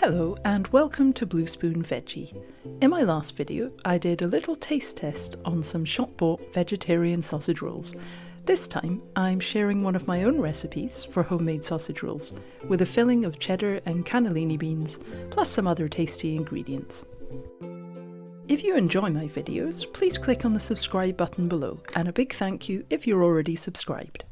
Hello and welcome to Blue Spoon Veggie. In my last video I did a little taste test on some shop-bought vegetarian sausage rolls. This time I'm sharing one of my own recipes for homemade sausage rolls with a filling of cheddar and cannellini beans plus some other tasty ingredients. If you enjoy my videos, please click on the subscribe button below, and a big thank you if you're already subscribed.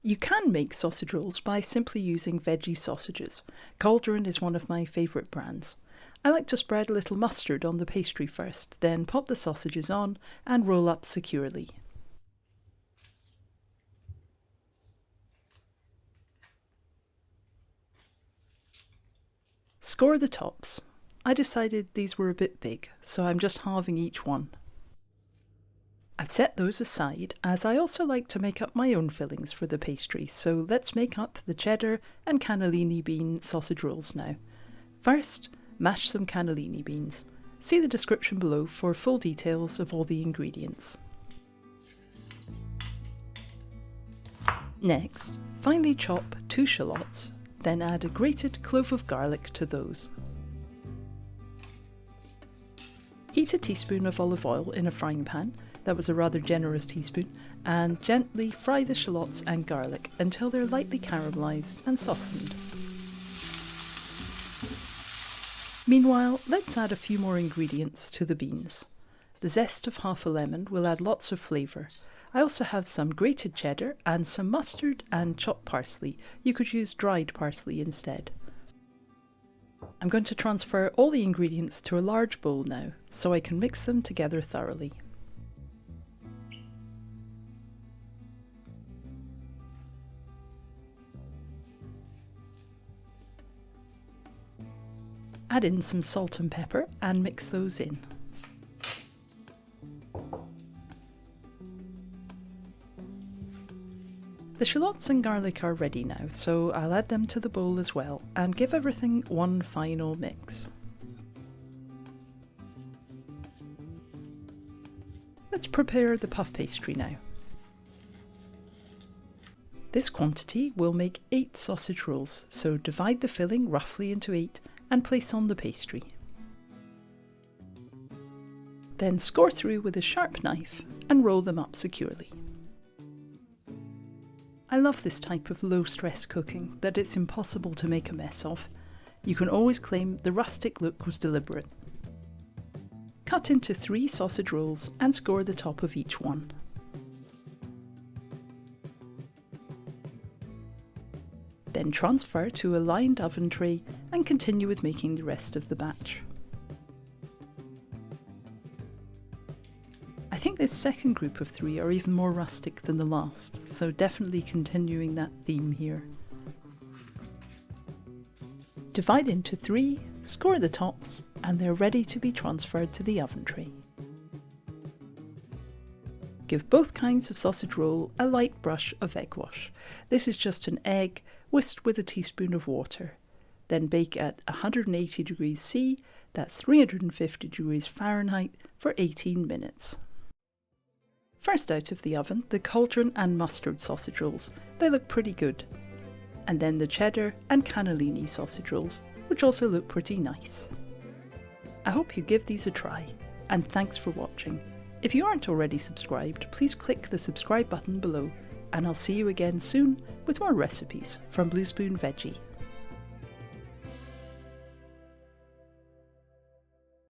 You can make sausage rolls by simply using Veggie sausages. Cauldron is one of my favourite brands. I like to spread a little mustard on the pastry first, then pop the sausages on and roll up securely. Score the tops. I decided these were a bit big, so I'm just halving each one. I've set those aside as I also like to make up my own fillings for the pastry, so let's make up the cheddar and cannellini bean sausage rolls now. First, mash some cannellini beans. See the description below for full details of all the ingredients. Next, finely chop 2 shallots, then add a grated clove of garlic to those. Heat a teaspoon of olive oil in a frying pan, that was a rather generous teaspoon, and gently fry the shallots and garlic until they're lightly caramelised and softened. Meanwhile, let's add a few more ingredients to the beans. The zest of half a lemon will add lots of flavour. I also have some grated cheddar and some mustard and chopped parsley. You could use dried parsley instead. I'm going to transfer all the ingredients to a large bowl now, so I can mix them together thoroughly. Add in some salt and pepper and mix those in. The shallots and garlic are ready now, so I'll add them to the bowl as well and give everything one final mix. Let's prepare the puff pastry now. This quantity will make 8 sausage rolls, so divide the filling roughly into 8 and place on the pastry. Then score through with a sharp knife and roll them up securely. I love this type of low-stress cooking that it's impossible to make a mess of. You can always claim the rustic look was deliberate. Cut into 3 sausage rolls and score the top of each one. Then transfer to a lined oven tray and continue with making the rest of the batch. I think this second group of 3 are even more rustic than the last, so definitely continuing that theme here. Divide into 3, score the tops, and they're ready to be transferred to the oven tray. Give both kinds of sausage roll a light brush of egg wash. This is just an egg whisked with a teaspoon of water. Then bake at 180 degrees C, that's 350 degrees Fahrenheit, for 18 minutes. First out of the oven, the cauldron and mustard sausage rolls. They look pretty good. And then the cheddar and cannellini sausage rolls, which also look pretty nice. I hope you give these a try, and thanks for watching. If you aren't already subscribed, please click the subscribe button below, and I'll see you again soon with more recipes from Blue Spoon Veggie.